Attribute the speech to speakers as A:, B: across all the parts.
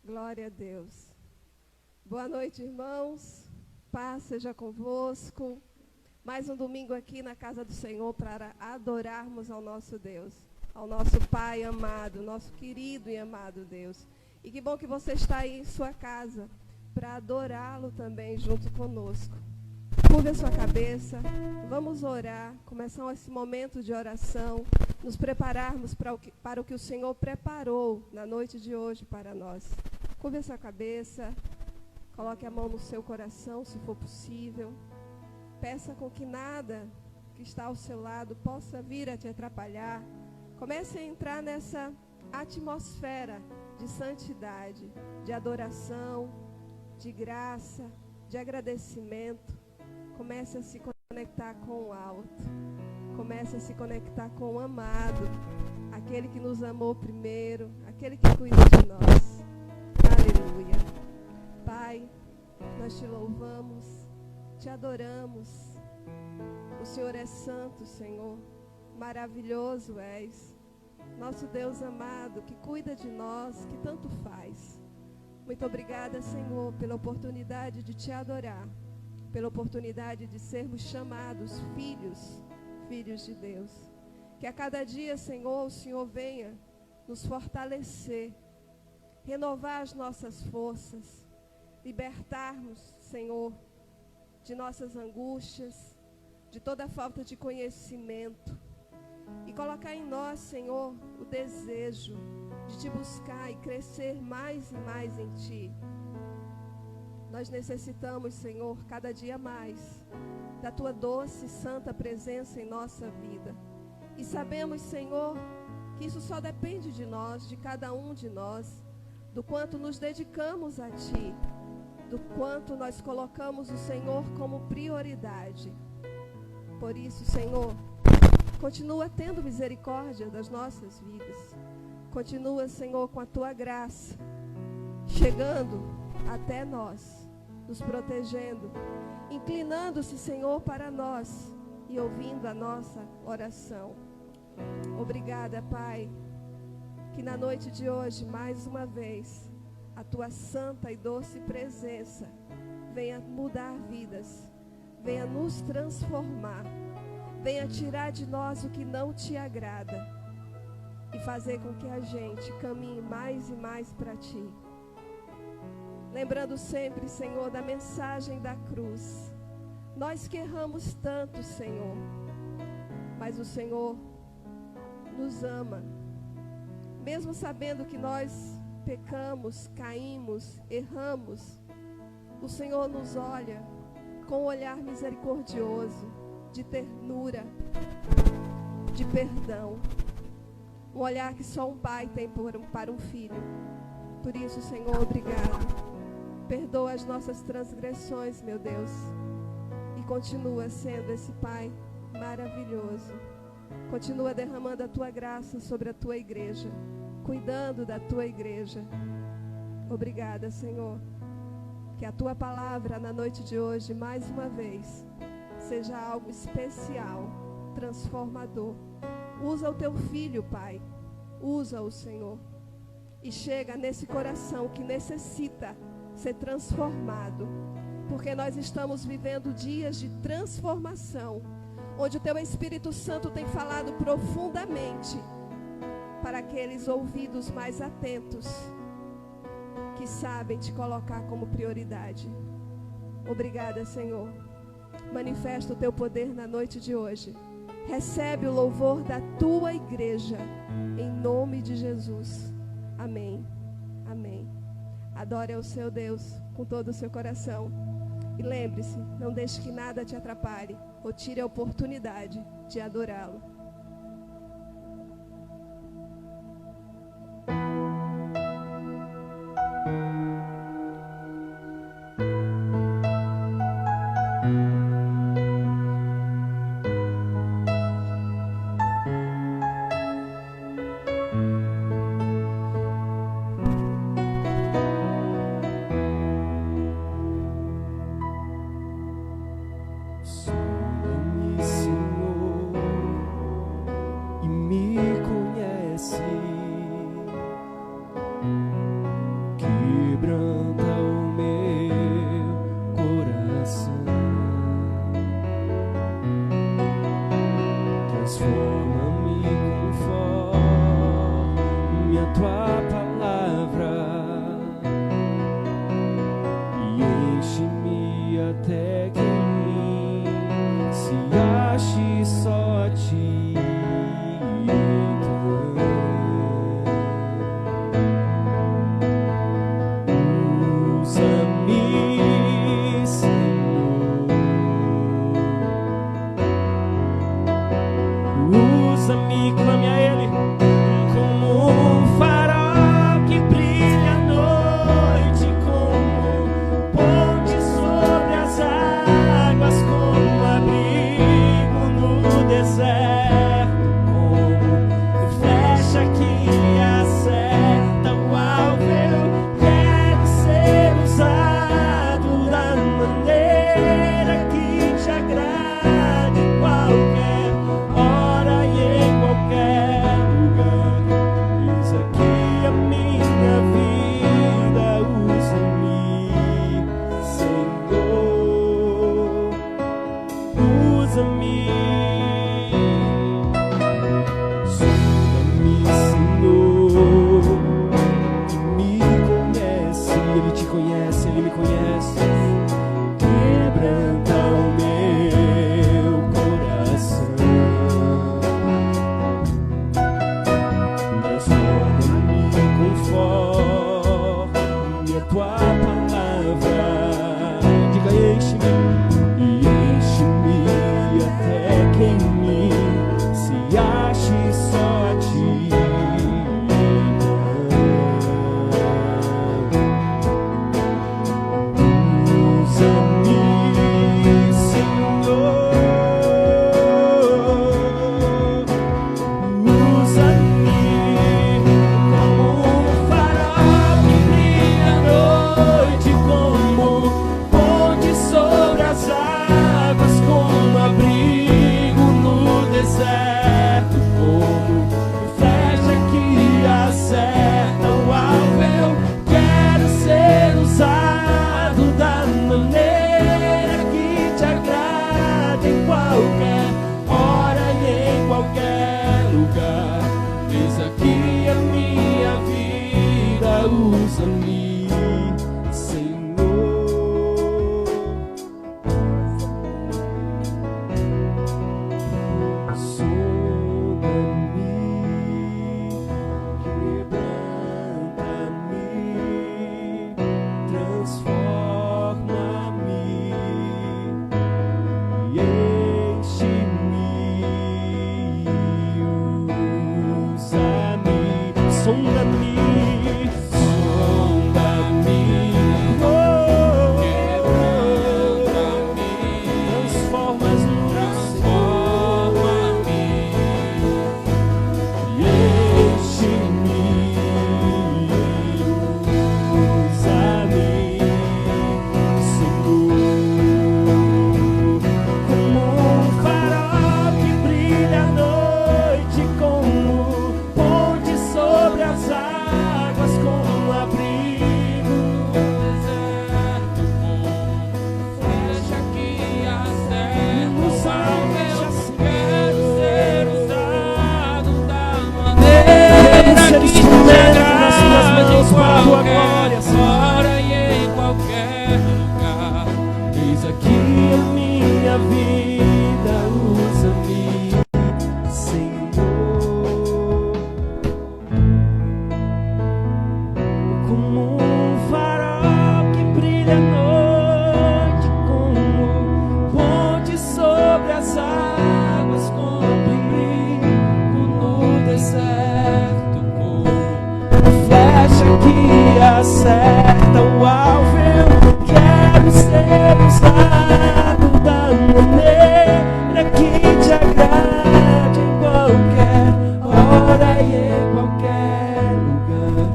A: Glória a Deus. Boa noite, irmãos. Paz seja convosco. Mais um domingo aqui na casa do Senhor para adorarmos ao nosso Deus, ao nosso Pai amado, nosso querido e amado Deus. E que bom que você está aí em sua casa para adorá-lo também junto conosco. Curva a sua cabeça, vamos orar, começar esse momento de oração, nos prepararmos para o que o Senhor preparou na noite de hoje para nós. Curva a sua cabeça, coloque a mão no seu coração, se for possível. Peça com que nada que está ao seu lado possa vir a te atrapalhar. Comece a entrar nessa atmosfera de santidade, de adoração, de graça, de agradecimento. Comece a se conectar com o alto. Comece a se conectar com o amado, aquele que nos amou primeiro, aquele que cuida de nós. Aleluia. Pai, nós te louvamos, te adoramos. O Senhor é santo, Senhor. Maravilhoso és. Nosso Deus amado, que cuida de nós, que tanto faz. Muito obrigada, Senhor, pela oportunidade de te adorar, pela oportunidade de sermos chamados filhos de Deus. Que a cada dia, Senhor, o Senhor venha nos fortalecer, renovar as nossas forças, libertarmos, Senhor, de nossas angústias, de toda falta de conhecimento, e colocar em nós, Senhor, o desejo de te buscar e crescer mais e mais em ti. Nós necessitamos, Senhor, cada dia mais da tua doce e santa presença em nossa vida. E sabemos, Senhor, que isso só depende de nós, de cada um de nós, do quanto nos dedicamos a ti, do quanto nós colocamos o Senhor como prioridade. Por isso, Senhor, continua tendo misericórdia das nossas vidas. Continua, Senhor, com a tua graça, chegando até nós, nos protegendo, inclinando-se, Senhor, para nós e ouvindo a nossa oração. Obrigada, Pai, que na noite de hoje, mais uma vez, a tua santa e doce presença venha mudar vidas, venha nos transformar, venha tirar de nós o que não te agrada e fazer com que a gente caminhe mais e mais para ti. Lembrando sempre, Senhor, da mensagem da cruz. Nós que erramos tanto, Senhor, mas o Senhor nos ama. Mesmo sabendo que nós pecamos, caímos, erramos, o Senhor nos olha com um olhar misericordioso, de ternura, de perdão. Um olhar que só um pai tem para um filho. Por isso, Senhor, obrigado. Perdoa as nossas transgressões, meu Deus, e continua sendo esse Pai maravilhoso. Continua derramando a tua graça sobre a tua igreja, cuidando da tua igreja. Obrigada, Senhor. Que a tua palavra na noite de hoje, mais uma vez, seja algo especial, transformador. Usa o teu filho, Pai. Usa-o, Senhor. E chega nesse coração que necessita ser transformado, porque nós estamos vivendo dias de transformação, onde o teu Espírito Santo tem falado profundamente para aqueles ouvidos mais atentos, que sabem te colocar como prioridade. Obrigada, Senhor. Manifesta o teu poder na noite de hoje. Recebe o louvor da tua igreja, em nome de Jesus. Amém. Amém. Adore ao seu Deus com todo o seu coração. E lembre-se, não deixe que nada te atrapalhe ou tire a oportunidade de adorá-lo.
B: Sonda-me, Senhor, e me conhece, que acerta o alvo. Eu quero ser usado da maneira que te agrade, em qualquer hora e em qualquer lugar.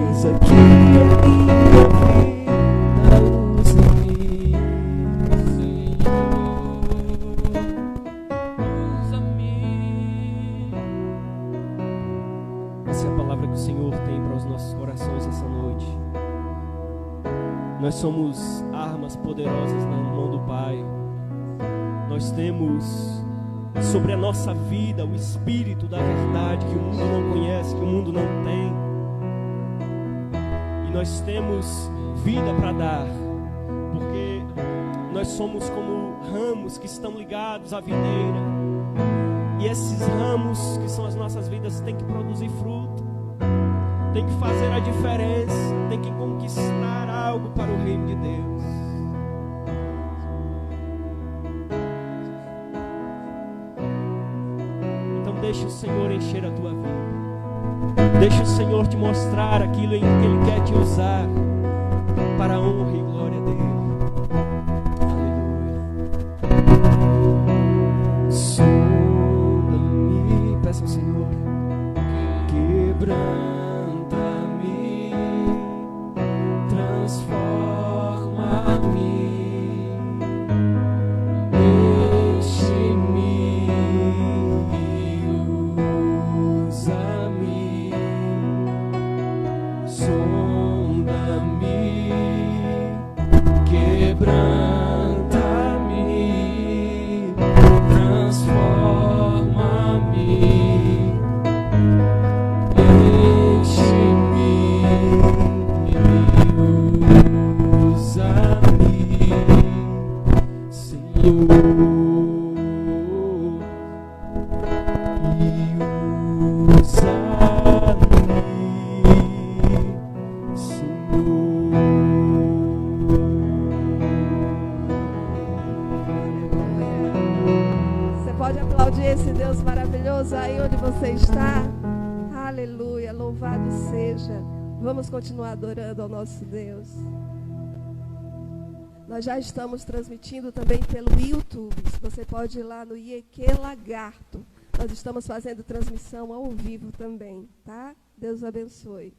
B: Eis aqui a minha vida, usa-me, Senhor, usa-me. Essa é a palavra que o Senhor tem para os nossos corações essa noite. Nós somos armas poderosas na mão do Pai. Nós temos sobre a nossa vida o Espírito da verdade que o mundo não conhece, que o mundo não tem. E nós temos vida para dar, porque nós somos como ramos que estão ligados à videira. E esses ramos, que são as nossas vidas, têm que produzir fruto, tem que fazer a diferença, tem que conquistar algo para o reino de Deus. Então deixa o Senhor encher a tua vida, deixa o Senhor te mostrar aquilo em que Ele quer te usar para a honra e glória dEle. Aleluia. Sonda-me, peça ao Senhor, quebrando,
A: Vamos continuar adorando ao nosso Deus. Nós já estamos transmitindo também pelo YouTube. Você pode ir lá no IEQ Lagarto. Nós estamos fazendo transmissão ao vivo também, tá? Deus abençoe.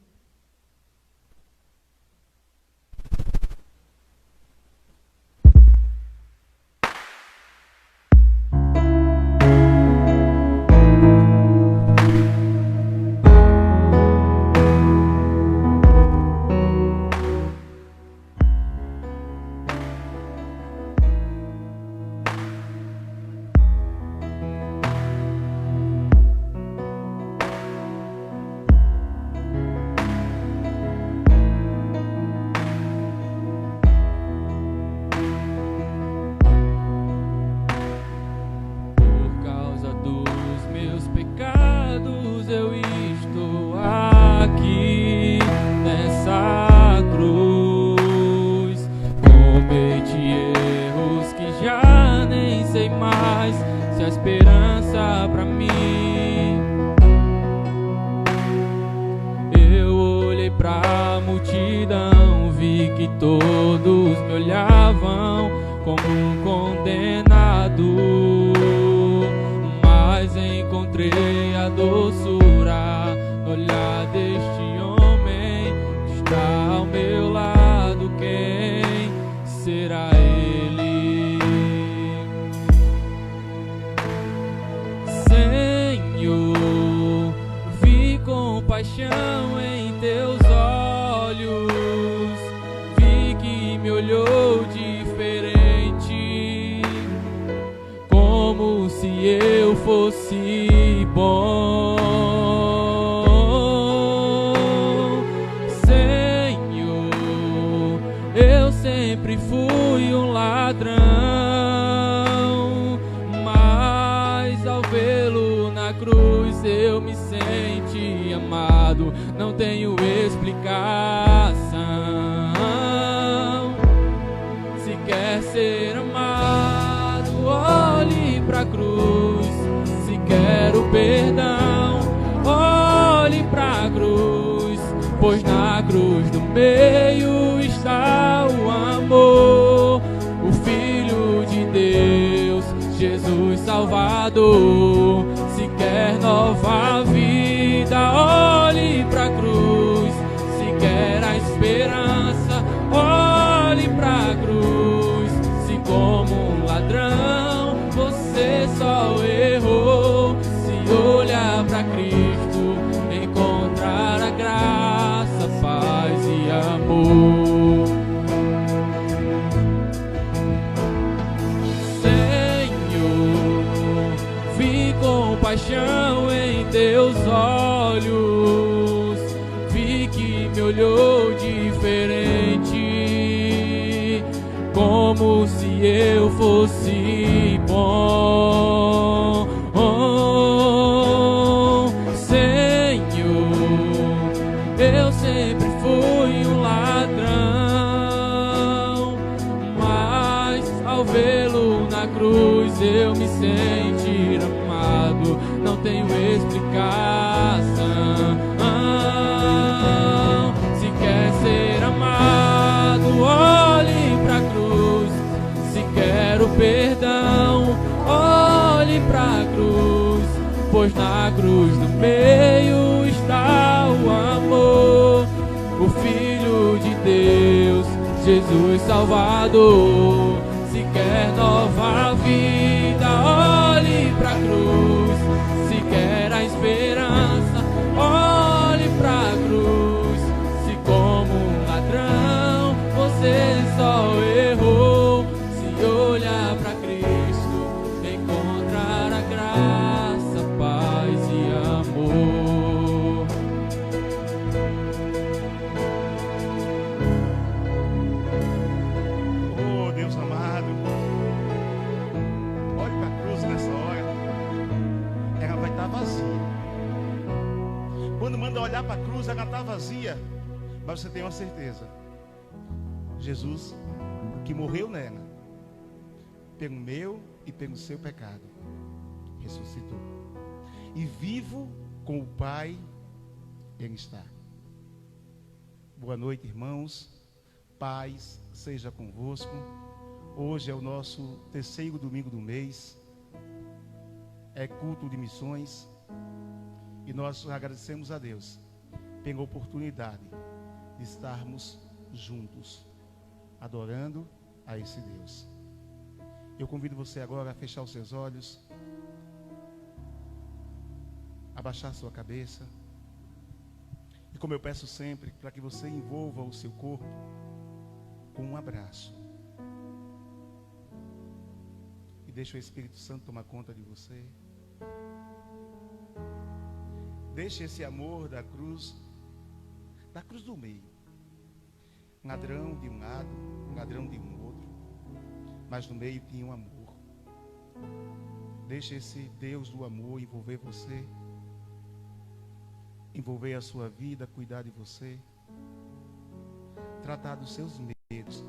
C: pois na cruz do meio está o amor, o Filho de Deus, Jesus Salvador. Se quer nova vida, olhe pra cruz. Se quer a esperança, olhe pra cruz. Se como um ladrão você só errou, se olhar pra Cristo, encontrar a graça, paz e amor. Senhor, vi compaixão em teus olhos, vi que me olhou diferente, como se eu fosse bom. Senhor, eu sempre fui um ladrão, mas ao vê-lo na cruz eu me senti amado. Não tenho explicação. Se quer ser amado, olhe pra cruz. Se quer o perdão, olhe pra cruz, pois na cruz do meio está o amor, o Filho de Deus, Jesus Salvador. Se quer nova vida, olhe pra cruz. Se quer a esperança, olhe pra cruz. Se como um ladrão você só errou, se olhar pra Cristo, encontrar a graça, paz e amor.
D: Oh, Deus amado, olhe para a cruz nessa hora, ela vai estar vazia. Quando manda olhar para a cruz, ela está vazia, mas você tem uma certeza: Jesus, que morreu nela, pelo meu e pelo seu pecado, ressuscitou, e vivo com o Pai Ele está. Boa noite, irmãos. Paz seja convosco. Hoje é o nosso terceiro domingo do mês, é culto de missões, e nós agradecemos a Deus pela oportunidade de estarmos juntos, adorando a esse Deus. Eu convido você agora a fechar os seus olhos, abaixar sua cabeça, e como eu peço sempre, para que você envolva o seu corpo com um abraço, e deixe o Espírito Santo tomar conta de você. Deixe esse amor da cruz do meio, ladrão de um lado, ladrão de um outro, mas no meio tinha um amor. Deixe esse Deus do amor envolver você, envolver a sua vida, cuidar de você, tratar dos seus medos,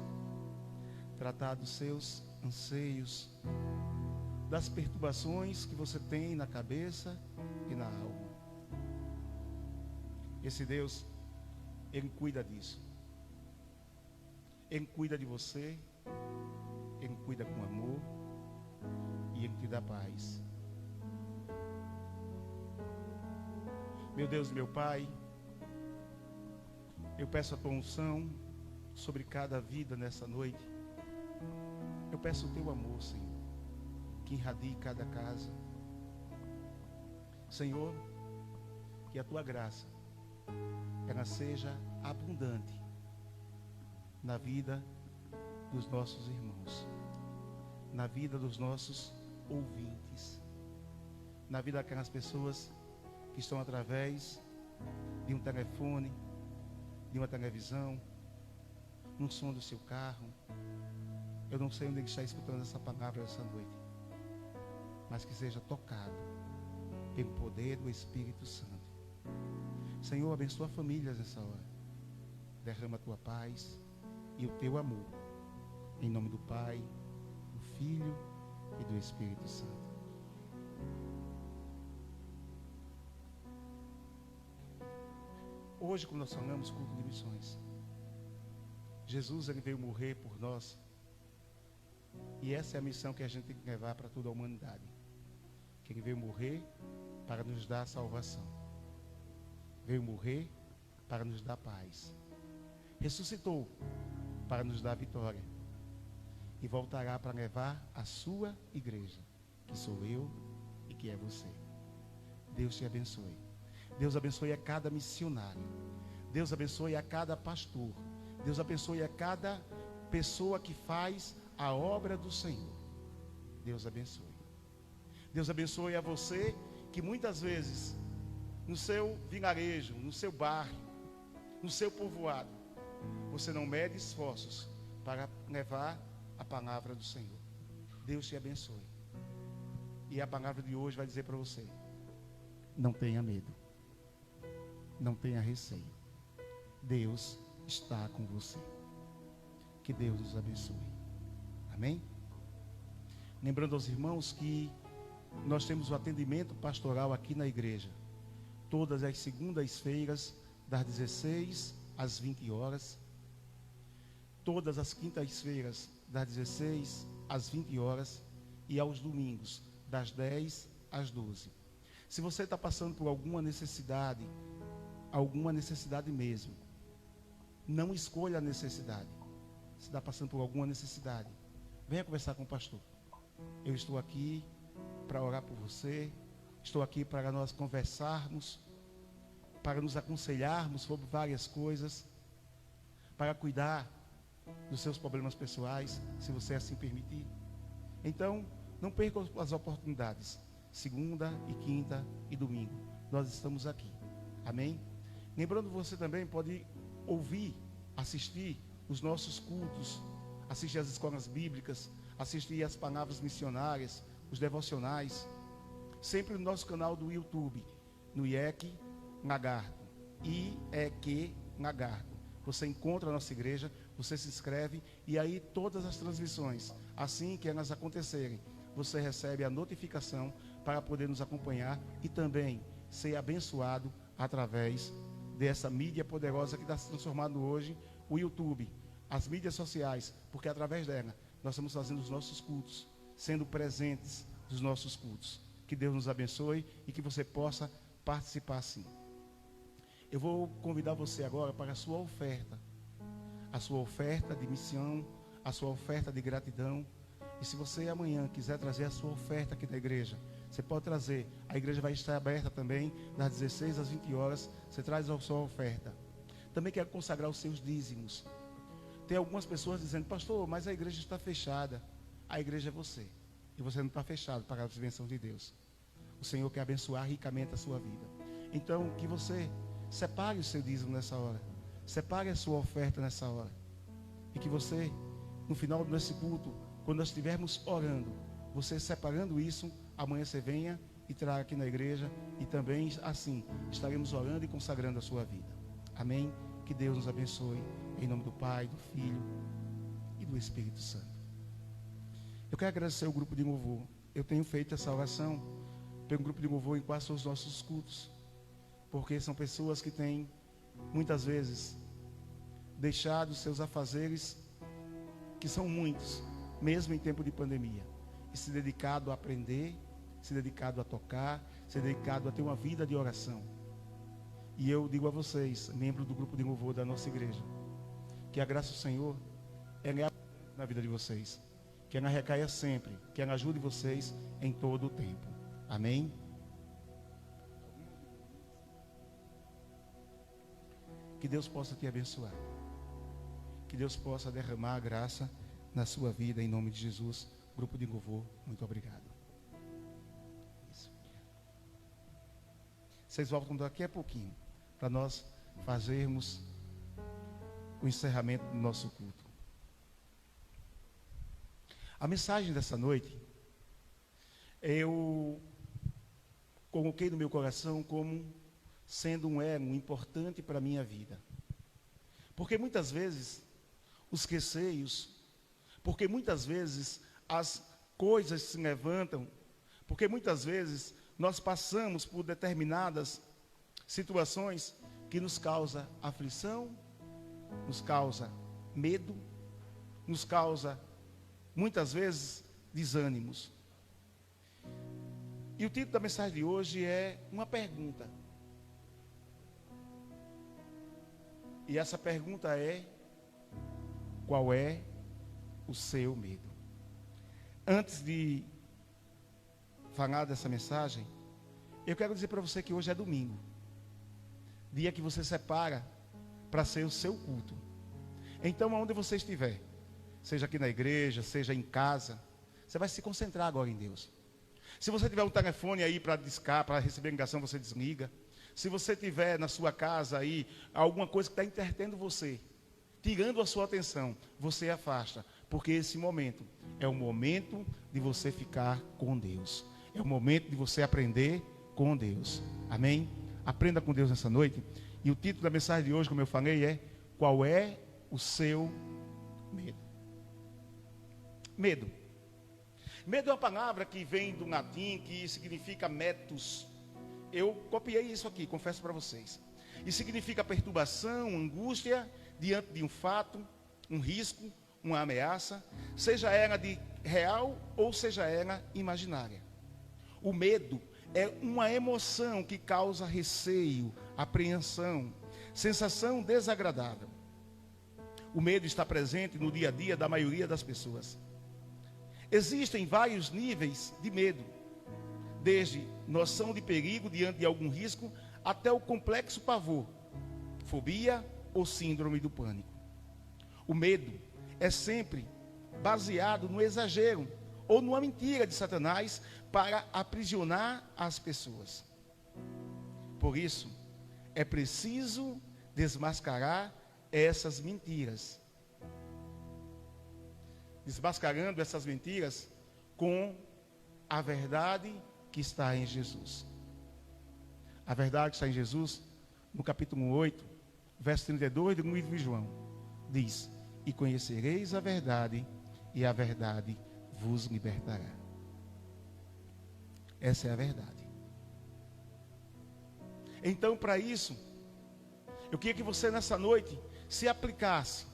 D: tratar dos seus anseios, das perturbações que você tem na cabeça e na alma. Esse Deus, Ele cuida disso. Ele cuida de você, Ele cuida com amor e Ele te dá paz. Meu Deus e meu Pai, eu peço a tua unção sobre cada vida nessa noite. Eu peço o teu amor, Senhor, que irradie cada casa. Senhor, que a tua graça, ela seja abundante na vida dos nossos irmãos, na vida dos nossos ouvintes, na vida daquelas pessoas que estão através de um telefone, de uma televisão, no som do seu carro. Eu não sei onde ele está escutando essa palavra essa noite, mas que seja tocado pelo poder do Espírito Santo. Senhor, abençoa famílias nessa hora. Derrama a tua paz e o teu amor. Em nome do Pai, do Filho e do Espírito Santo. hoje, quando nós falamos culto de missões, Jesus, ele veio morrer por nós. E essa é a missão que a gente tem que levar para toda a humanidade. Que ele veio morrer para nos dar salvação. Veio morrer para nos dar paz. Ressuscitou para nos dar vitória. E voltará para levar a sua igreja, que sou eu e que é você. Deus te abençoe. Deus abençoe a cada missionário. Deus abençoe a cada pastor. Deus abençoe a cada pessoa que faz a obra do Senhor. Deus abençoe. Deus abençoe a você que muitas vezes no seu vilarejo, no seu bairro, no seu povoado, você não mede esforços para levar a palavra do Senhor. Deus te abençoe. E a palavra de hoje vai dizer para você: não tenha medo, não tenha receio. Deus está com você. Que Deus nos abençoe. Amém? Lembrando aos irmãos que nós temos o atendimento pastoral aqui na igreja, todas as segundas-feiras, das 16 às 20 horas, todas as quintas-feiras, das 16 às 20 horas, e aos domingos, das 10 às 12. Se você está passando por alguma necessidade mesmo, não escolha a necessidade. Se está passando por alguma necessidade, venha conversar com o pastor. Eu estou aqui para orar por você, estou aqui para nós conversarmos, para nos aconselharmos sobre várias coisas, para cuidar dos seus problemas pessoais, se você assim permitir. Então, não perca as oportunidades, segunda e quinta e domingo, nós estamos aqui, amém? Lembrando, você também pode ouvir, assistir os nossos cultos, assistir as escolas bíblicas, assistir as palavras missionárias, os devocionais, sempre no nosso canal do YouTube, no IEQ Lagarto, IEQ Lagarto. Você encontra a nossa igreja, você se inscreve, e aí todas as transmissões, assim que elas acontecerem, você recebe a notificação para poder nos acompanhar e também ser abençoado através dessa mídia poderosa que está se transformando hoje, o YouTube, as mídias sociais, porque através dela nós estamos fazendo os nossos cultos, sendo presentes dos nossos cultos. Que Deus nos abençoe e que você possa participar sim. Eu vou convidar você agora para a sua oferta de missão, a sua oferta de gratidão. E se você amanhã quiser trazer a sua oferta aqui na igreja, você pode trazer. A igreja vai estar aberta também, das 16 às 20 horas. Você traz a sua oferta. Também quero consagrar os seus dízimos. Tem algumas pessoas dizendo: pastor, mas a igreja está fechada. A igreja é você. E você não está fechado para a bênção de Deus. O Senhor quer abençoar ricamente a sua vida. Então, que você separe o seu dízimo nessa hora. Separe a sua oferta nessa hora. E que você, no final desse culto, quando nós estivermos orando, você separando isso, amanhã você venha e traga aqui na igreja. E também assim, estaremos orando e consagrando a sua vida. Amém? Que Deus nos abençoe. Em nome do Pai, do Filho e do Espírito Santo. Eu quero agradecer o grupo de louvor. Eu tenho feito essa oração pelo grupo de louvor em quase todos os nossos cultos, porque são pessoas que têm, muitas vezes, deixado seus afazeres, que são muitos, mesmo em tempo de pandemia, e se dedicado a aprender, se dedicado a tocar, se dedicado a ter uma vida de oração. E eu digo a vocês, membros do grupo de louvor da nossa igreja, que a graça do Senhor é na vida de vocês, que ela recaia sempre, que ela ajude vocês em todo o tempo. Amém? Que Deus possa te abençoar. Que Deus possa derramar a graça na sua vida, em nome de Jesus. Grupo de louvor, muito obrigado. Isso. Vocês voltam daqui a pouquinho, para nós fazermos o encerramento do nosso culto. A mensagem dessa noite, eu coloquei no meu coração como sendo um elo importante para a minha vida. Porque muitas vezes os receios, porque muitas vezes as coisas se levantam, porque muitas vezes nós passamos por determinadas situações que que nos causa aflição, nos causa medo, nos causa, muitas vezes, desânimos. E o título da mensagem de hoje é uma pergunta. E essa pergunta é: qual é o seu medo? Antes de falar dessa mensagem, eu quero dizer para você que hoje é domingo, dia que você separa para ser o seu culto. Então, aonde você estiver, seja aqui na igreja, seja em casa, você vai se concentrar agora em Deus. Se você tiver um telefone aí para discar, para receber ligação, você desliga. Se você tiver na sua casa aí alguma coisa que está entretendo você, tirando a sua atenção, você afasta, porque esse momento é o momento de você ficar com Deus. É o momento de você aprender com Deus. Amém? Aprenda com Deus nessa noite. E o título da mensagem de hoje, como eu falei, é: qual é o seu medo? Medo. Medo é uma palavra que vem do latim, que significa metus. Eu copiei isso aqui, confesso para vocês. E significa perturbação, angústia diante de um fato, um risco, uma ameaça, seja ela de real ou seja ela imaginária. O medo é uma emoção que causa receio, apreensão, sensação desagradável. O medo está presente no dia a dia da maioria das pessoas. Existem vários níveis de medo, desde noção de perigo diante de algum risco, até o complexo pavor, fobia ou síndrome do pânico. O medo é sempre baseado no exagero ou numa mentira de Satanás para aprisionar as pessoas. Por isso, é preciso desmascarar essas mentiras. Desmascarando essas mentiras com a verdade que está em Jesus. A verdade que está em Jesus, no capítulo 8, verso 32 do livro de João, diz: e conhecereis a verdade, e a verdade vos libertará. Essa é a verdade. Então, para isso, eu queria que você nessa noite se aplicasse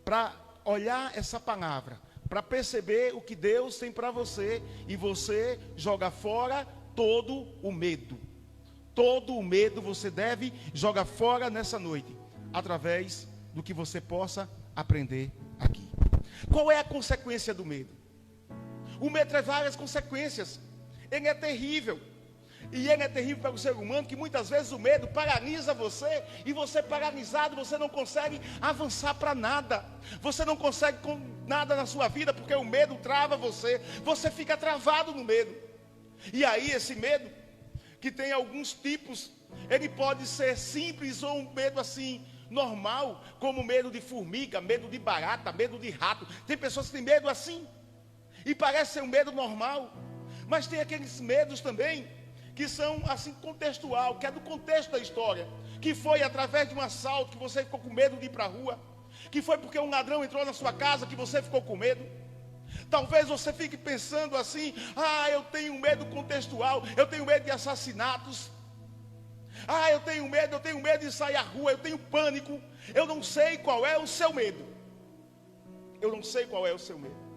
D: para olhar essa palavra, para perceber o que Deus tem para você, e você joga fora todo o medo. Todo o medo você deve jogar fora nessa noite, através do que você possa aprender aqui. Qual é a consequência do medo? O medo traz várias consequências. Ele é terrível. E ele é terrível para o ser humano, que muitas vezes o medo paralisa você, e você paralisado, você não consegue avançar para nada. Você não consegue com nada na sua vida, porque o medo trava você. Você fica travado no medo. E aí esse medo, que tem alguns tipos, ele pode ser simples ou um medo assim, normal, como medo de formiga, medo de barata, medo de rato. Tem pessoas que têm medo assim, e parece ser um medo normal. Mas tem aqueles medos também, que são assim contextual, que é do contexto da história, que foi através de um assalto que você ficou com medo de ir para a rua, que foi porque um ladrão entrou na sua casa que você ficou com medo. Talvez você fique pensando assim: eu tenho medo contextual, eu tenho medo de assassinatos, eu tenho medo de sair à rua, eu tenho pânico. Eu não sei qual é o seu medo. Eu não sei qual é o seu medo.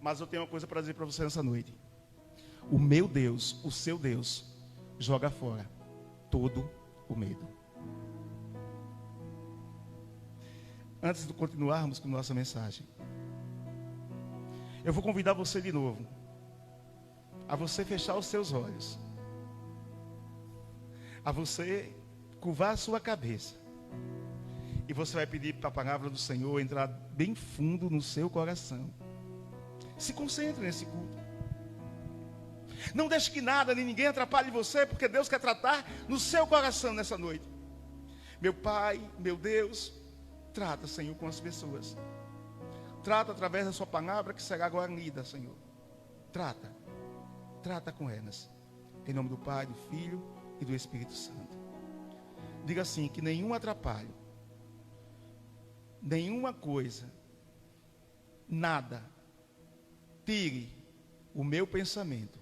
D: Mas eu tenho uma coisa para dizer para você nessa noite. O meu Deus, o seu Deus, joga fora todo o medo. Antes de continuarmos com nossa mensagem, eu vou convidar você de novo a você fechar os seus olhos, a você curvar a sua cabeça, e você vai pedir para a palavra do Senhor entrar bem fundo no seu coração. Se concentre nesse culto. Não deixe que nada nem ninguém atrapalhe você, porque Deus quer tratar no seu coração nessa noite. Meu Pai, meu Deus, trata, Senhor, com as pessoas. Trata através da sua palavra que será agora lida, Senhor. Trata com elas. Em nome do Pai, do Filho e do Espírito Santo. Diga assim: que nenhum atrapalho, nenhuma coisa, nada, tire o meu pensamento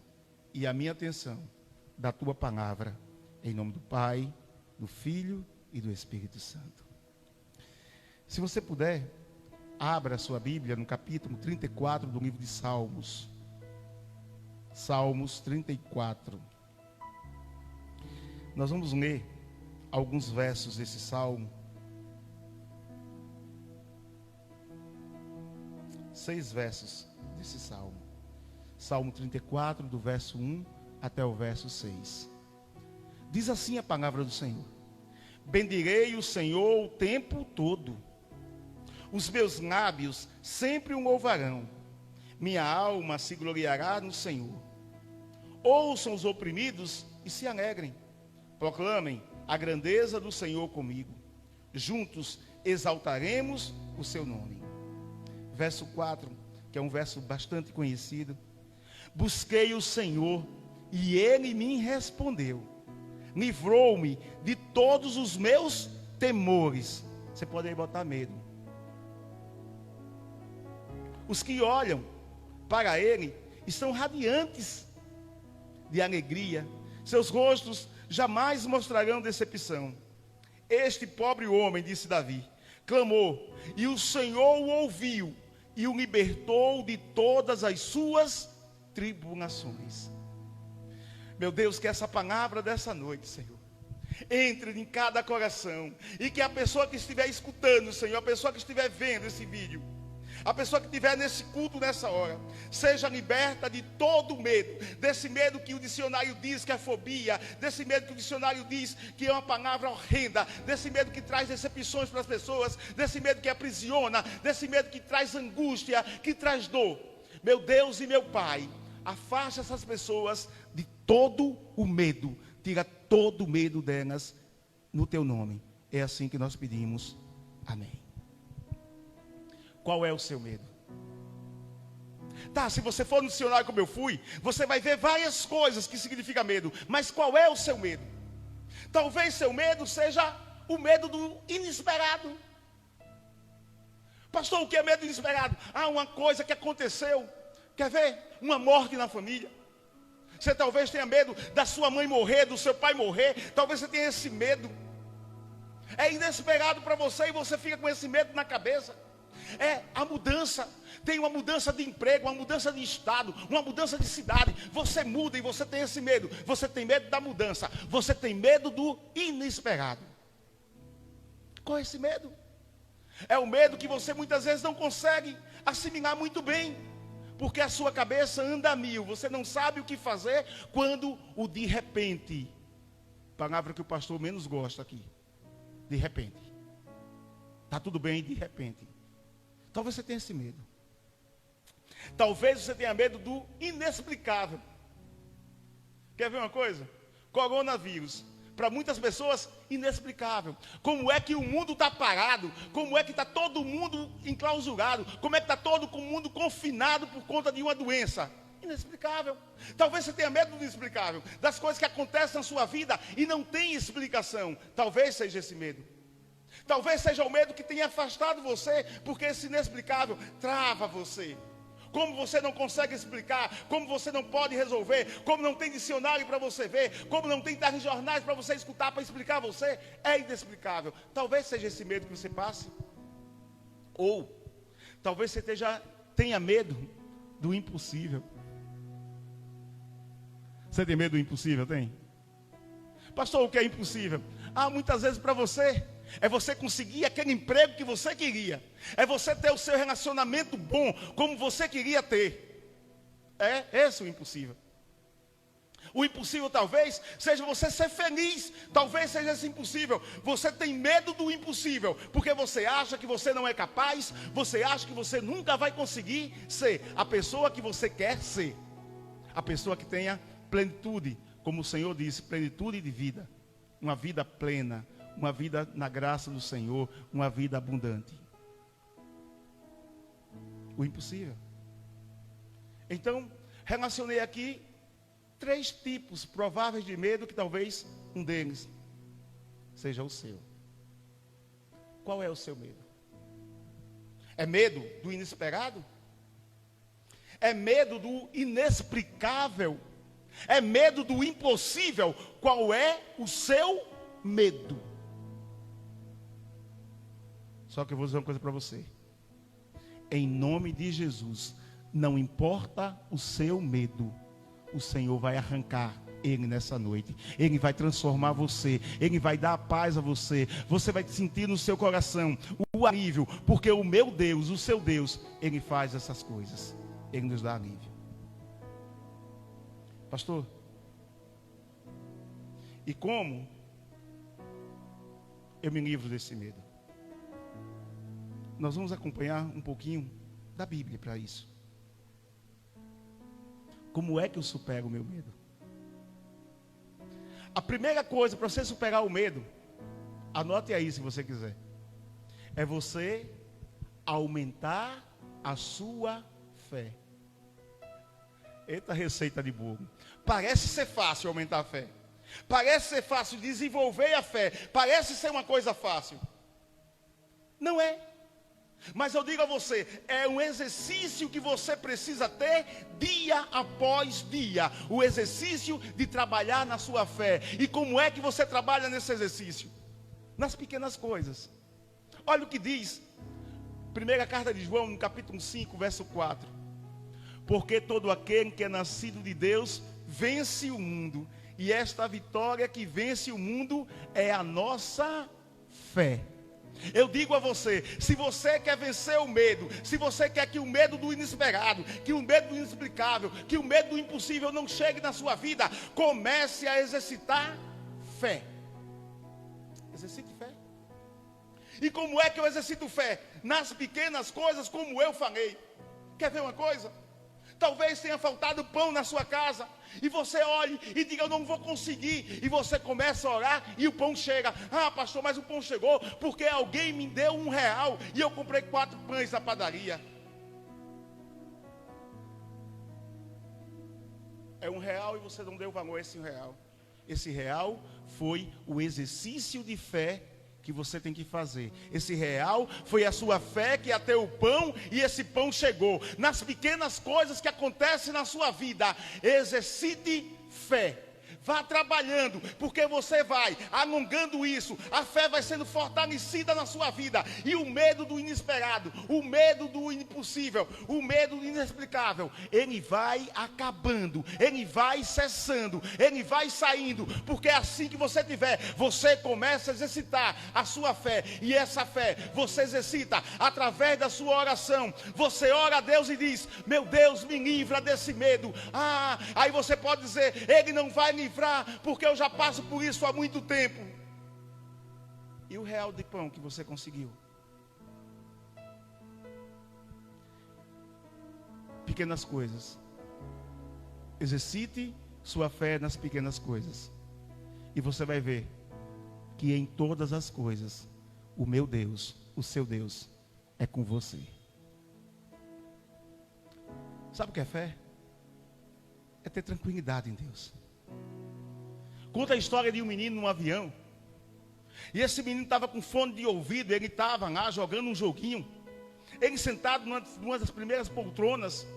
D: e a minha atenção da tua palavra, Em nome do Pai, do Filho e do Espírito Santo. Se você puder, abra a sua Bíblia no capítulo 34 do livro de Salmos. Salmos 34. Nós vamos ler alguns versos desse salmo. 6 versos desse salmo. Salmo 34, do verso 1 até o verso 6. Diz assim a palavra do Senhor: bendirei o Senhor o tempo todo. Os meus lábios sempre o louvarão. Minha alma se gloriará no Senhor. Ouçam os oprimidos e se alegrem. Proclamem a grandeza do Senhor comigo. Juntos exaltaremos o seu nome. Verso 4, que é um verso bastante conhecido. Busquei o Senhor e ele me respondeu. Livrou-me de todos os meus temores. Você pode aí botar medo. Os que olham para ele estão radiantes de alegria. Seus rostos jamais mostrarão decepção. Este pobre homem, disse Davi, clamou, e o Senhor o ouviu e o libertou de todas as suas tribulações. Meu Deus, que essa palavra dessa noite, Senhor, entre em cada coração, e que a pessoa que estiver escutando, Senhor, a pessoa que estiver vendo esse vídeo, a pessoa que estiver nesse culto nessa hora, seja liberta de todo medo, desse medo que o dicionário diz que é fobia, desse medo que o dicionário diz que é uma palavra horrenda, desse medo que traz decepções para as pessoas, desse medo que aprisiona, desse medo que traz angústia, que traz dor. Meu Deus e meu Pai, afaste essas pessoas de todo o medo, tira todo o medo delas no teu nome. É assim que nós pedimos. Amém. Qual é o seu medo? Tá, se você for no dicionário como eu fui, você vai ver várias coisas que significa medo. Mas qual é o seu medo? Talvez seu medo seja o medo do inesperado. Pastor, o que é medo inesperado? Ah, uma coisa que aconteceu. Quer ver? Uma morte na família. Você talvez tenha medo da sua mãe morrer, do seu pai morrer. Talvez você tenha esse medo. É inesperado para você e você fica com esse medo na cabeça. É a mudança, tem uma mudança de emprego, uma mudança de estado, uma mudança de cidade. Você muda e você tem esse medo. Você tem medo da mudança, você tem medo do inesperado. Qual é esse medo? É o medo que você muitas vezes não consegue assimilar muito bem, porque a sua cabeça anda a mil. Você não sabe o que fazer quando o de repente, palavra que o pastor menos gosta aqui, de repente. Está tudo bem de repente. Talvez você tenha esse medo. Talvez você tenha medo do inexplicável. Quer ver uma coisa? Coronavírus. Para muitas pessoas, inexplicável. Como é que o mundo está parado? Como é que está todo mundo enclausurado? Como é que está todo o mundo confinado por conta de uma doença? Inexplicável. Talvez você tenha medo do inexplicável. Das coisas que acontecem na sua vida e não tem explicação. Talvez seja esse medo. Talvez seja o medo que tenha afastado você, porque esse inexplicável trava você. Como você não consegue explicar, como você não pode resolver, como não tem dicionário para você ver, como não tem jornais para você escutar, para explicar a você, é inexplicável. Talvez seja esse medo que você passe. Ou, talvez você tenha medo do impossível. Você tem medo do impossível, tem? Pastor, o que é impossível? Ah, muitas vezes para você é você conseguir aquele emprego que você queria. É você ter o seu relacionamento bom, como você queria ter. É esse o impossível. O impossível talvez seja você ser feliz. Talvez seja esse impossível. Você tem medo do impossível, porque você acha que você não é capaz. Você acha que você nunca vai conseguir ser a pessoa que você quer ser. A pessoa que tenha plenitude, como o Senhor disse, plenitude de vida. Uma vida plena. Uma vida na graça do Senhor, uma vida abundante. O impossível. Então, relacionei aqui 3 tipos prováveis de medo, que talvez um deles seja o seu. Qual é o seu medo? É medo do inesperado? É medo do inexplicável? É medo do impossível. Qual é o seu medo? Só que eu vou dizer uma coisa para você. Em nome de Jesus, não importa o seu medo, o Senhor vai arrancar ele nessa noite. Ele vai transformar você. Ele vai dar a paz a você. Você vai sentir no seu coração o alívio, porque o meu Deus, o seu Deus, Ele faz essas coisas. Ele nos dá alívio. Pastor, e como eu me livro desse medo? Nós vamos acompanhar um pouquinho da Bíblia para isso. Como é que eu supero o meu medo? A primeira coisa para você superar o medo, anote aí se você quiser, é você aumentar a sua fé. Eita receita de bolo. Parece ser fácil aumentar a fé. Parece ser fácil desenvolver a fé. Parece ser uma coisa fácil. Não é. Mas eu digo a você, é um exercício que você precisa ter dia após dia. O exercício de trabalhar na sua fé. E como é que você trabalha nesse exercício? Nas pequenas coisas. Olha o que diz. Primeira carta de João, no capítulo 5, verso 4. Porque todo aquele que é nascido de Deus vence o mundo. E esta vitória que vence o mundo é a nossa fé. Eu digo a você, se você quer vencer o medo, se você quer que o medo do inesperado, que o medo do inexplicável, que o medo do impossível não chegue na sua vida, comece a exercitar fé. Exercite fé. E como é que eu exercito fé? Nas pequenas coisas, como eu falei. Quer ver uma coisa? Talvez tenha faltado pão na sua casa, e você olhe e diga, eu não vou conseguir, e você começa a orar, e o pão chega. Ah, pastor, mas o pão chegou, porque alguém me deu R$1, e eu comprei 4 pães na padaria. É R$1 e você não deu valor a esse R$1. Esse R$1 foi o exercício de fé que você tem que fazer. Esse R$1 foi a sua fé que ia ter o pão, e esse pão chegou. Nas pequenas coisas que acontecem na sua vida, exercite fé. Vá trabalhando, porque você vai alongando isso, a fé vai sendo fortalecida na sua vida, e o medo do inesperado, o medo do impossível, o medo do inexplicável, ele vai acabando, ele vai cessando, ele vai saindo, porque é assim que você tiver, você começa a exercitar a sua fé, e essa fé você exercita através da sua oração. Você ora a Deus e diz, meu Deus, me livra desse medo. Aí você pode dizer, Ele não vai livrar, porque eu já passo por isso há muito tempo. E o R$1 de pão que você conseguiu? Pequenas coisas. Exercite sua fé nas pequenas coisas, e você vai ver que em todas as coisas o meu Deus, o seu Deus, é com você. Sabe o que é fé? É ter tranquilidade em Deus. Conta a história de um menino num avião. E esse menino estava com fone de ouvido. Ele estava lá jogando um joguinho. Ele sentado numa das primeiras poltronas.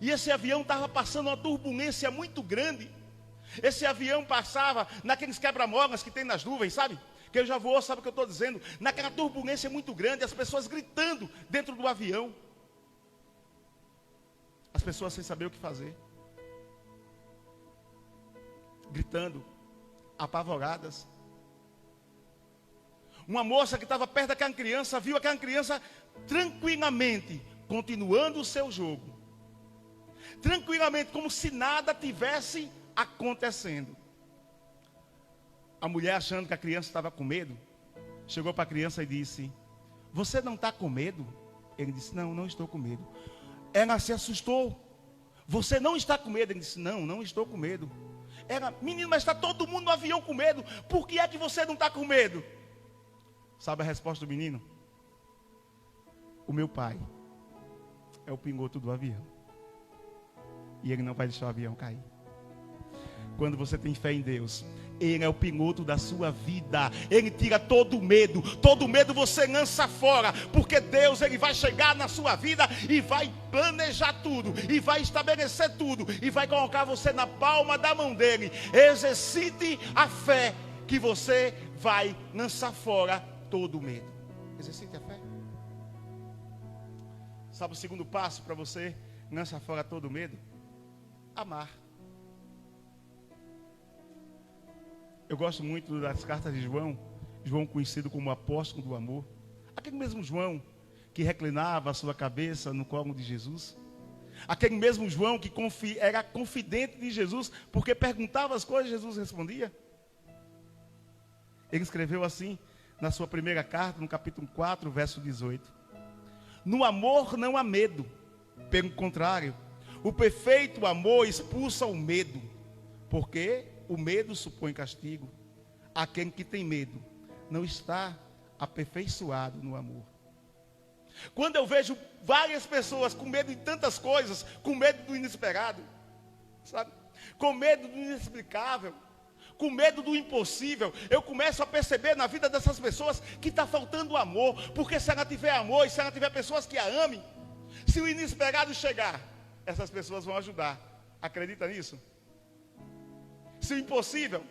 D: E esse avião estava passando uma turbulência muito grande. Esse avião passava naqueles quebra-molas que tem nas nuvens, sabe? Que eu já voou, sabe o que eu estou dizendo? Naquela turbulência muito grande, as pessoas gritando dentro do avião. As pessoas sem saber o que fazer. Gritando, apavoradas. Uma moça que estava perto daquela criança, viu aquela criança tranquilamente, continuando o seu jogo. Tranquilamente, como se nada tivesse acontecendo. A mulher, achando que a criança estava com medo, chegou para a criança e disse, você não está com medo? Ele disse, não, não estou com medo. Ela se assustou. Você não está com medo? Ele disse, não, não estou com medo. Ela, menino, mas está todo mundo no avião com medo. Por que é que você não está com medo? Sabe a resposta do menino? O meu pai é o piloto do avião. E ele não vai deixar o avião cair. Quando você tem fé em Deus, Ele é o piloto da sua vida. Ele tira todo medo. Todo medo você lança fora. Porque Deus, Ele vai chegar na sua vida e vai planejar tudo. E vai estabelecer tudo. E vai colocar você na palma da mão dEle. Exercite a fé que você vai lançar fora todo medo. Exercite a fé. Sabe o segundo passo para você lançar fora todo medo? Amar. Eu gosto muito das cartas de João. João conhecido como o apóstolo do amor. Aquele mesmo João que reclinava a sua cabeça no colo de Jesus. Aquele mesmo João que era confidente de Jesus, porque perguntava as coisas e Jesus respondia. Ele escreveu assim na sua primeira carta, no capítulo 4, verso 18. No amor não há medo. Pelo contrário, o perfeito amor expulsa o medo, porque o medo supõe castigo. Aquele que tem medo não está aperfeiçoado no amor. Quando eu vejo várias pessoas com medo de tantas coisas, com medo do inesperado, sabe? Com medo do inexplicável, com medo do impossível, eu começo a perceber na vida dessas pessoas que está faltando amor. Porque se ela tiver amor e se ela tiver pessoas que a amem, se o inesperado chegar, essas pessoas vão ajudar. Acredita nisso? Se o impossível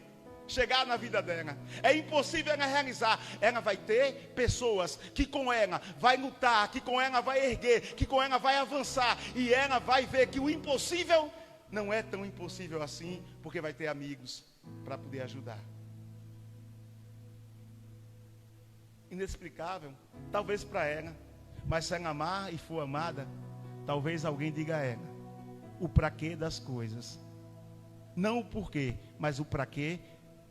D: chegar na vida dela, é impossível ela realizar, ela vai ter pessoas que com ela vai lutar, que com ela vai erguer, que com ela vai avançar, e ela vai ver que o impossível não é tão impossível assim, porque vai ter amigos para poder ajudar. Inexplicável, talvez para ela, mas se ela amar e for amada, talvez alguém diga a ela o para quê das coisas. Não o porquê, mas o para quê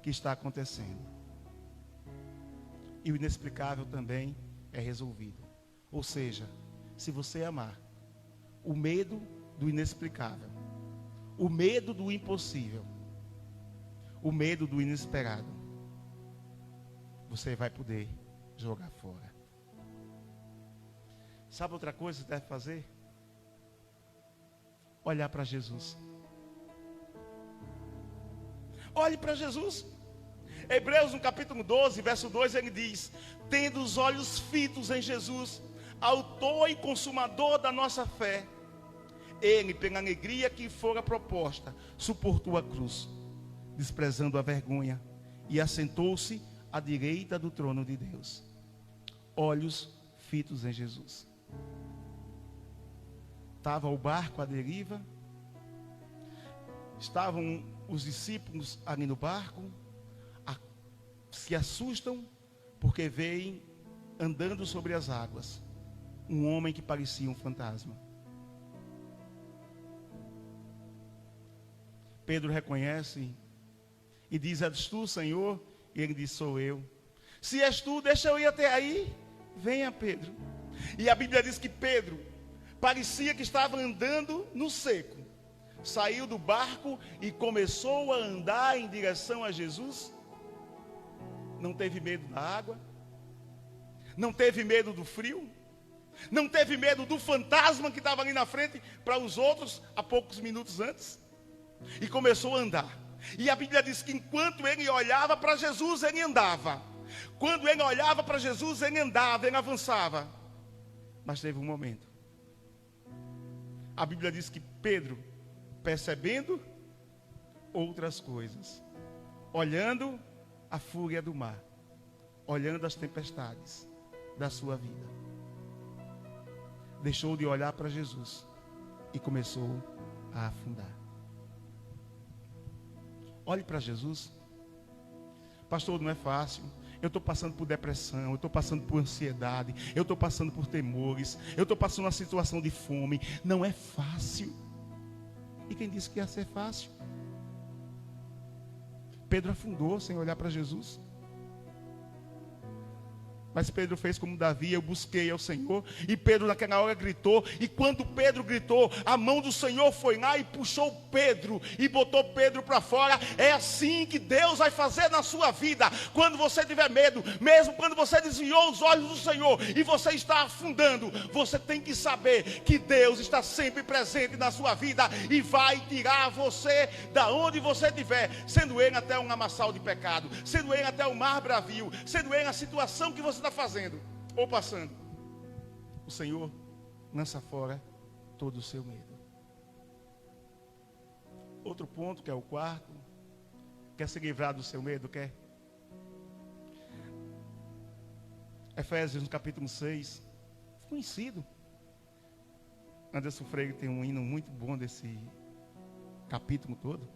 D: que está acontecendo. E o inexplicável também é resolvido. Ou seja, se você amar, o medo do inexplicável, o medo do impossível, o medo do inesperado, você vai poder jogar fora. Sabe outra coisa que você deve fazer? Olhar para Jesus. Olhe para Jesus. Hebreus no capítulo 12, verso 2, ele diz: tendo os olhos fitos em Jesus, autor e consumador da nossa fé, ele, pela alegria que fora proposta, suportou a cruz, desprezando a vergonha, e assentou-se à direita do trono de Deus. Olhos fitos em Jesus. Estava o barco à deriva, estavam os discípulos ali no barco, se assustam porque veem andando sobre as águas um homem que parecia um fantasma. Pedro reconhece e diz: és tu, Senhor? E ele diz: sou eu. Se és tu, deixa eu ir até aí. Venha, Pedro. E a Bíblia diz que Pedro parecia que estava andando no seco. Saiu do barco e começou a andar em direção a Jesus. Não teve medo da água, não teve medo do frio, não teve medo do fantasma que estava ali na frente para os outros há poucos minutos antes. E começou a andar. E a Bíblia diz que enquanto ele olhava para Jesus, ele andava. Quando ele olhava para Jesus, ele andava, ele avançava. Mas teve um momento. A Bíblia diz que Pedro, percebendo outras coisas, olhando a fúria do mar, olhando as tempestades da sua vida, deixou de olhar para Jesus e começou a afundar. Olhe para Jesus. Pastor, não é fácil. Eu estou passando por depressão, eu estou passando por ansiedade, eu estou passando por temores, eu estou passando uma situação de fome. Não é fácil. E quem disse que ia ser fácil? Pedro afundou sem olhar para Jesus. Mas Pedro fez como Davi, eu busquei ao Senhor. E Pedro naquela hora gritou. E quando Pedro gritou, a mão do Senhor foi lá e puxou Pedro. E botou Pedro para fora. É assim que Deus vai fazer na sua vida. Quando você tiver medo, mesmo quando você desviou os olhos do Senhor e você está afundando, você tem que saber que Deus está sempre presente na sua vida. E vai tirar você da onde você estiver. Sendo ele até um lamaçal de pecado. Sendo ele até um mar bravio. Sendo ele a situação que você está fazendo ou passando, o Senhor lança fora todo o seu medo. Outro ponto, que é o quarto, quer se livrar do seu medo? Quer? Efésios no capítulo 6, conhecido. Anderson Freire tem um hino muito bom desse capítulo todo.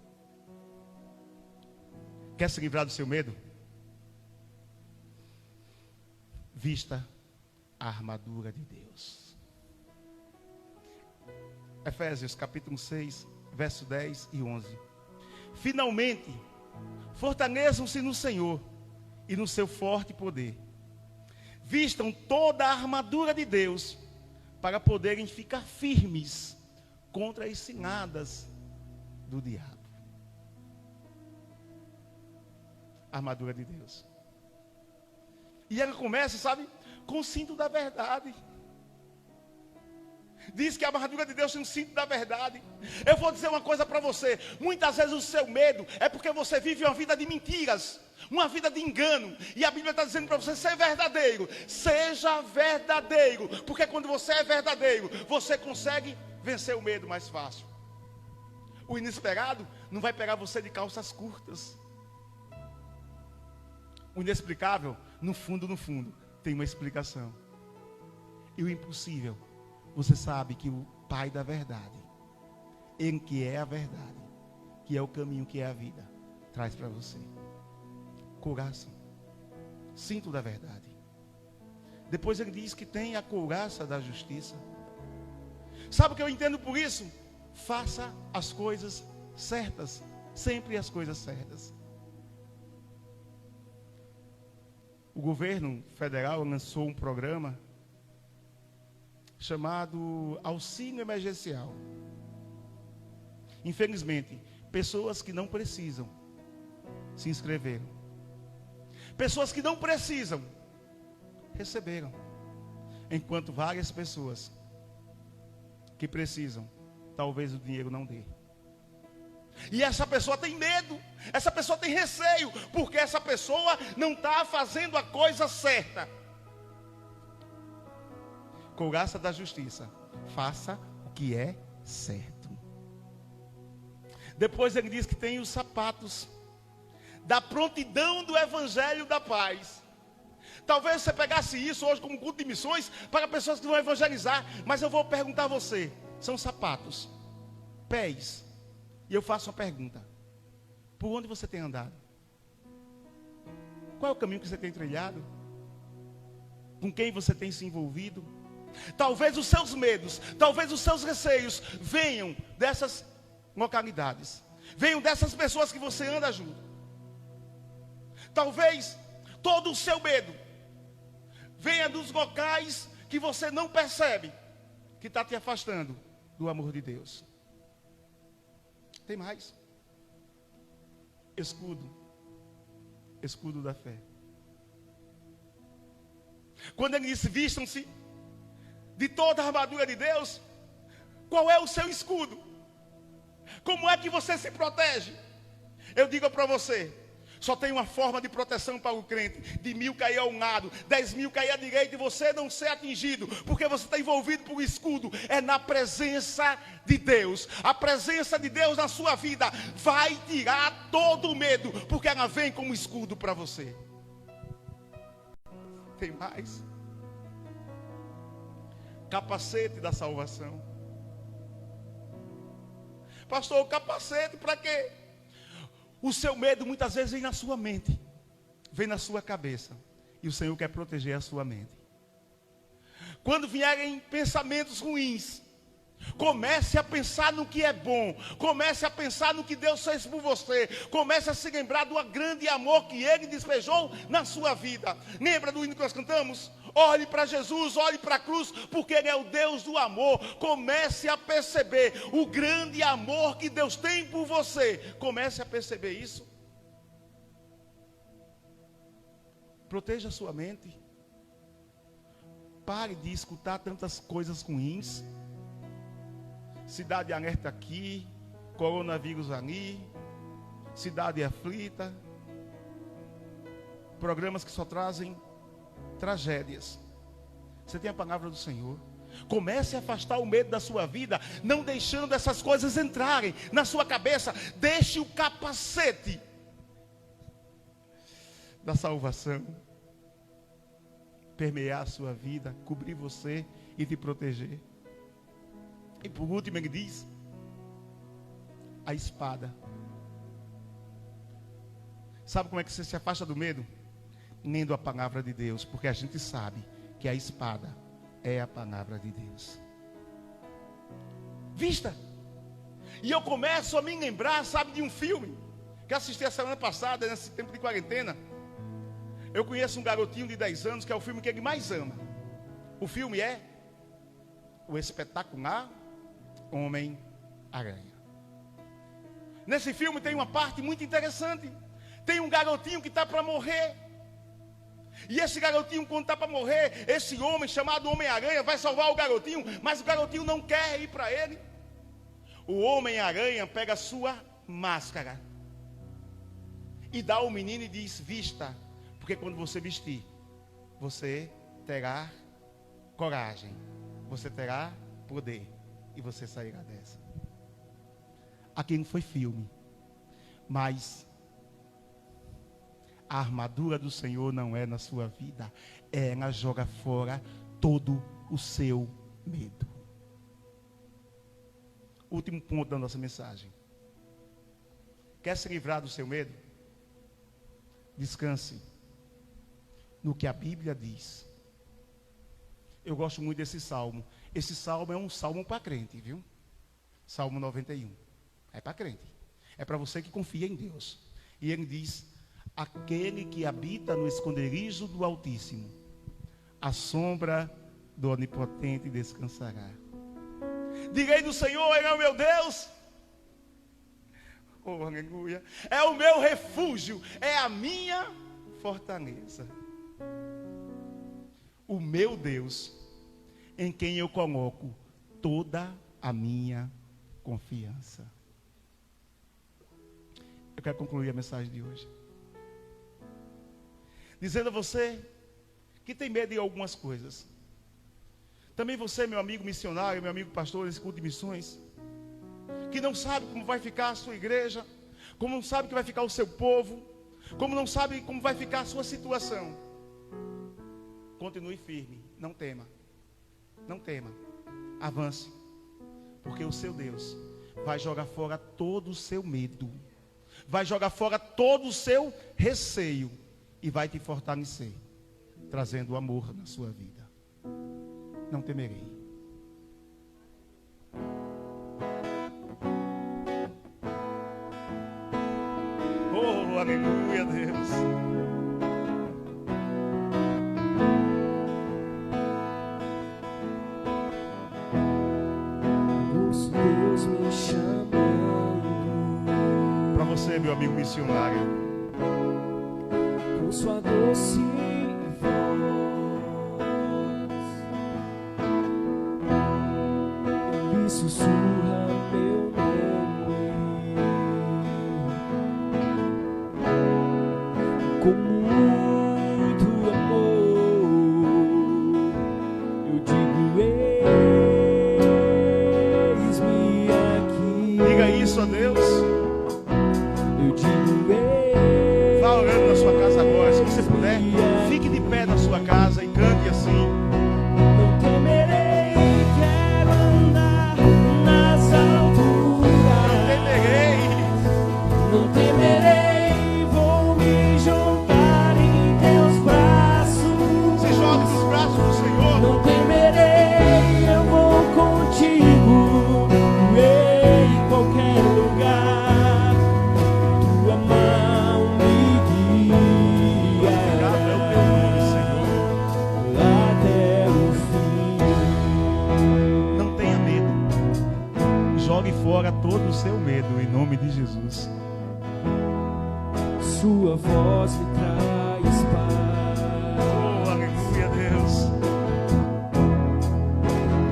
D: Quer se livrar do seu medo? Vista a armadura de Deus. Efésios capítulo 6, verso 10 e 11. Finalmente, fortaleçam-se no Senhor e no seu forte poder. Vistam toda a armadura de Deus para poderem ficar firmes contra as ciladas do diabo. Armadura de Deus. E ela começa, sabe, com o cinto da verdade. Diz que a armadura de Deus tem um cinto da verdade. Eu vou dizer uma coisa para você. Muitas vezes o seu medo é porque você vive uma vida de mentiras, uma vida de engano. E a Bíblia está dizendo para você ser verdadeiro. Seja verdadeiro. Porque quando você é verdadeiro, você consegue vencer o medo mais fácil. O inesperado não vai pegar você de calças curtas. O inexplicável, no fundo, tem uma explicação. E o impossível, você sabe que o Pai da verdade, Ele que é a verdade, que é o caminho, que é a vida, traz para você. Couraça, cinto da verdade. Depois ele diz que tem a couraça da justiça. Sabe o que eu entendo por isso? Faça as coisas certas, sempre as coisas certas. O governo federal lançou um programa chamado Auxílio Emergencial. Infelizmente, pessoas que não precisam se inscreveram. Pessoas que não precisam receberam. Enquanto várias pessoas que precisam, talvez o dinheiro não dê. E essa pessoa tem medo, essa pessoa tem receio, porque essa pessoa não está fazendo a coisa certa. Couraça da justiça, faça o que é certo. Depois ele diz que tem os sapatos da prontidão do evangelho da paz. Talvez você pegasse isso hoje como culto de missões para pessoas que vão evangelizar, mas eu vou perguntar a você, são sapatos, pés. E eu faço uma pergunta: por onde você tem andado? Qual é o caminho que você tem trilhado? Com quem você tem se envolvido? Talvez os seus medos, talvez os seus receios venham dessas localidades, venham dessas pessoas que você anda junto. Talvez todo o seu medo venha dos locais que você não percebe, que está te afastando do amor de Deus. Tem mais. Escudo da fé. Quando ele diz vistam-se de toda a armadura de Deus, qual é o seu escudo? Como é que você se protege? Eu digo para você, só tem uma forma de proteção para o crente: de 1000 cair a um lado, 10.000 cair à direita e você não ser atingido, porque você está envolvido por um escudo. É na presença de Deus. A presença de Deus na sua vida vai tirar todo o medo, porque ela vem como escudo para você. Tem mais. Capacete da salvação. Pastor, o capacete para quê? O seu medo muitas vezes vem na sua mente, vem na sua cabeça, e o Senhor quer proteger a sua mente. Quando vierem pensamentos ruins, Comece a pensar no que é bom. Comece a pensar no que Deus fez por você. Comece a se lembrar do grande amor que Ele despejou na sua vida. Lembra do hino que nós cantamos? Olhe para Jesus, olhe para a cruz, porque Ele é o Deus do amor. Comece a perceber o grande amor que Deus tem por você. Comece a perceber isso. Proteja a sua mente. Pare de escutar tantas coisas ruins. Cidade alerta aqui, coronavírus ali, cidade aflita, programas que só trazem tragédias. Você tem a palavra do Senhor. Comece a afastar o medo da sua vida, não deixando essas coisas entrarem na sua cabeça. Deixe o capacete da salvação permear a sua vida, cobrir você e te proteger. E por último ele diz, a espada. Sabe como é que você se afasta do medo? Lendo a palavra de Deus, porque a gente sabe que a espada é a palavra de Deus. Vista. E eu começo a me lembrar, sabe, de um filme que assisti a semana passada, nesse tempo de quarentena. Eu conheço um garotinho de 10 anos que é o filme que ele mais ama. O filme é o espetacular Homem-Aranha. Nesse filme tem uma parte muito interessante. Tem um garotinho que está para morrer. E esse garotinho, quando está para morrer, esse homem chamado Homem-Aranha vai salvar o garotinho, mas o garotinho não quer ir para ele. O Homem-Aranha pega a sua máscara e dá ao menino e diz, vista, porque quando você vestir, você terá coragem, você terá poder e você sairá dessa. Aqui não foi filme, mas a armadura do Senhor não é na sua vida. Ela joga fora todo o seu medo. Último ponto da nossa mensagem. Quer se livrar do seu medo? Descanse no que a Bíblia diz. Eu gosto muito desse salmo. Esse salmo é um salmo para crente, viu? Salmo 91. É para crente. É para você que confia em Deus. E ele diz, aquele que habita no esconderijo do Altíssimo, à sombra do Onipotente descansará. Direi do Senhor, Ele é o meu Deus. Oh, aleluia. É o meu refúgio, é a minha fortaleza. O meu Deus, em quem eu coloco toda a minha confiança. Eu quero concluir a mensagem de hoje dizendo a você que tem medo de algumas coisas. Também você, meu amigo missionário, meu amigo pastor desse culto de missões, que não sabe como vai ficar a sua igreja, como não sabe que vai ficar o seu povo, como não sabe como vai ficar a sua situação. Continue firme, não tema. Não tema, avance, porque o seu Deus vai jogar fora todo o seu medo, vai jogar fora todo o seu receio e vai te fortalecer, trazendo amor na sua vida. Não temerei. Oh, aleluia, Deus.
B: Deus me chamando.
D: Para você, meu amigo missionário,
B: com sua doce voz, Ele sussurra meu nome com muito amor. Eu digo, eis-me aqui.
D: diga isso a Deus.
B: Eu digo,
D: Vá orando na sua casa agora. Se você puder, fique de pé na sua casa e cante assim.
B: não temerei, quero andar nas alturas.
D: Não temerei.
B: Não temerei, vou me jogar em teus braços.
D: Se jogue nos braços do Senhor.
B: Não temerei, eu vou contigo. vós me traz paz.
D: Oh, aleluia, Deus.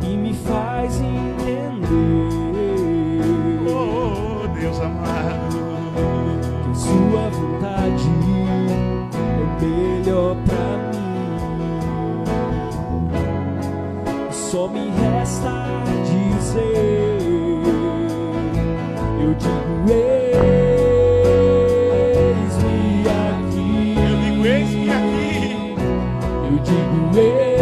B: E me faz entender,
D: Oh, Deus amado.
B: que sua vontade é melhor pra mim. Só me resta dizer, eu digo eis-me aqui.
D: Eu digo, eis-me aqui.
B: Eu digo eis-me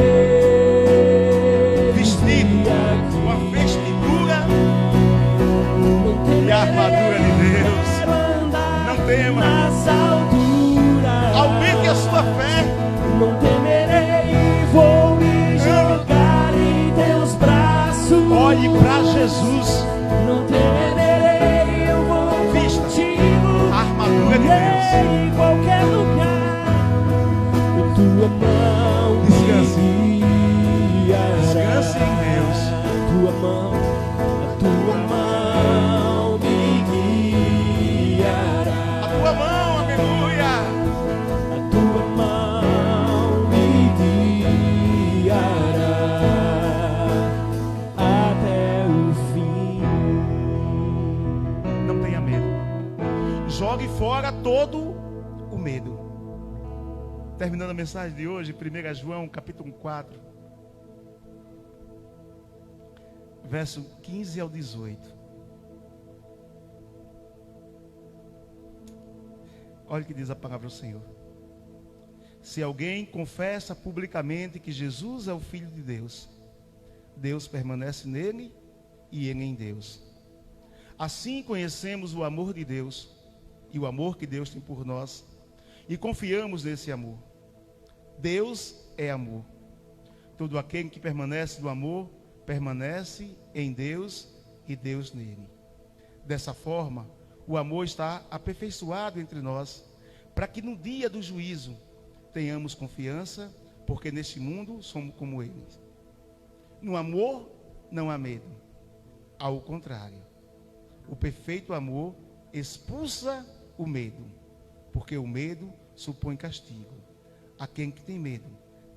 D: Vestido
B: aqui.
D: com a vestidura
B: Não
D: e a armadura de Deus.
B: quero andar
D: Não tema.
B: nas alturas.
D: Aumente a sua fé.
B: Não temerei, vou me jogar em teus braços.
D: Olhe para Jesus.
B: Não temerei, eu vou
D: Vista
B: contigo.
D: a armadura de Deus.
B: Em qualquer lugar, a tua mão
D: Descanse.
B: me guiará.
D: Descanse em Deus.
B: A tua mão me guiará.
D: A tua mão, aleluia.
B: A tua mão me guiará até o fim.
D: Não tenha medo. Jogue fora todo o medo. Terminando a mensagem de hoje, 1 João, capítulo 4, verso 15 ao 18. Olha o que diz a palavra do Senhor. Se alguém confessa publicamente que Jesus é o Filho de Deus, Deus permanece nele e ele em Deus. Assim conhecemos o amor de Deus e o amor que Deus tem por nós, e confiamos nesse amor. Deus é amor. Todo aquele que permanece no amor, permanece em Deus e Deus nele. Dessa forma, o amor está aperfeiçoado entre nós, para que no dia do juízo tenhamos confiança, porque neste mundo somos como eles. No amor não há medo. Ao contrário, o perfeito amor expulsa o medo, porque o medo supõe castigo. Aquele que tem medo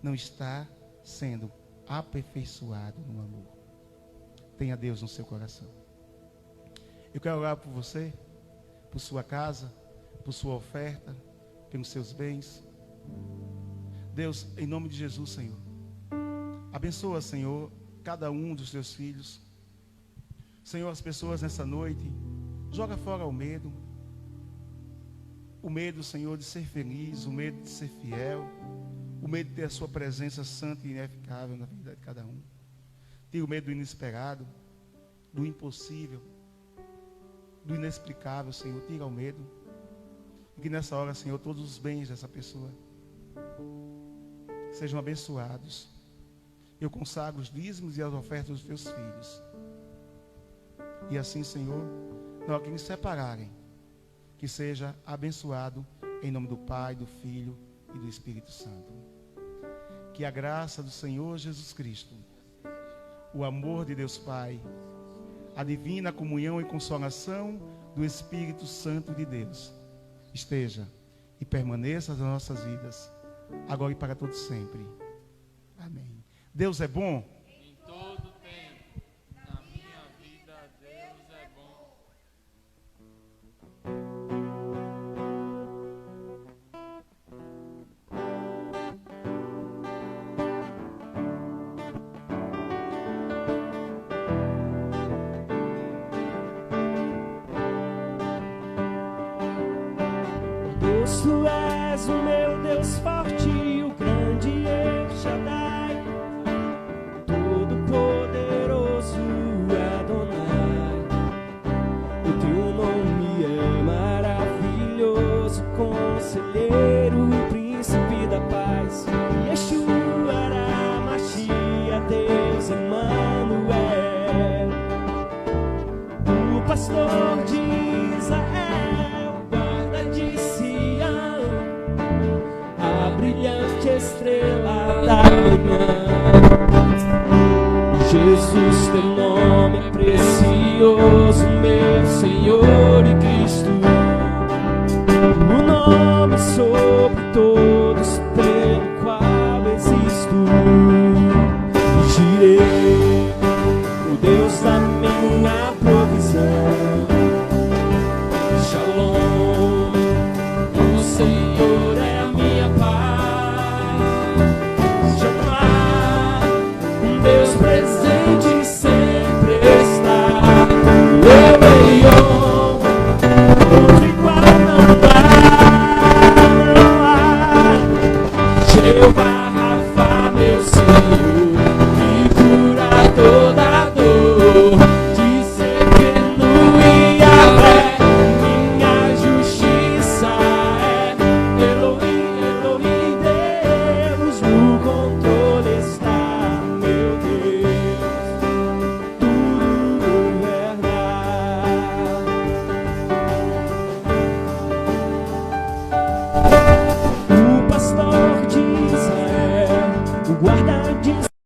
D: não está sendo aperfeiçoado no amor. Tenha Deus no seu coração. Eu quero orar por você, por sua casa, por sua oferta, pelos seus bens. Deus, em nome de Jesus, Senhor, abençoa, Senhor, cada um dos teus filhos. Senhor, as pessoas nessa noite, joga fora o medo, Senhor, de ser feliz, o medo de ser fiel, o medo de ter a sua presença santa e ineficável na vida de cada um. Tira o medo do inesperado, do impossível, do inexplicável, Senhor. Tira o medo. E que nessa hora, Senhor, todos os bens dessa pessoa sejam abençoados. Eu consagro os dízimos e as ofertas dos teus filhos. E assim, Senhor, na hora que nos separarem, que seja abençoado em nome do Pai, do Filho e do Espírito Santo. Que a graça do Senhor Jesus Cristo, o amor de Deus Pai, a divina comunhão e consolação do Espírito Santo de Deus esteja e permaneça nas nossas vidas, agora e para todos sempre. Amém. Deus é bom.
C: Em todo tempo, na minha vida, Deus é bom.
B: Deus, tu és o meu Deus forte, o grande El Shaddai, todo-poderoso Adonai. O teu nome é maravilhoso, conselheiro, príncipe da paz. Yeshua Mashiach, Deus Emmanuel, o pastor de Israel, guarda de Sião, a brilhante estrela da manhã. Jesus, teu nome é precioso, meu Senhor e Cristo, o nome sobre todos pelo qual existo. E direi, o Deus da minha provisão. Shalom, o Senhor é a minha paz. Chamar um Deus presente sempre está. Outro igual não há. Jeová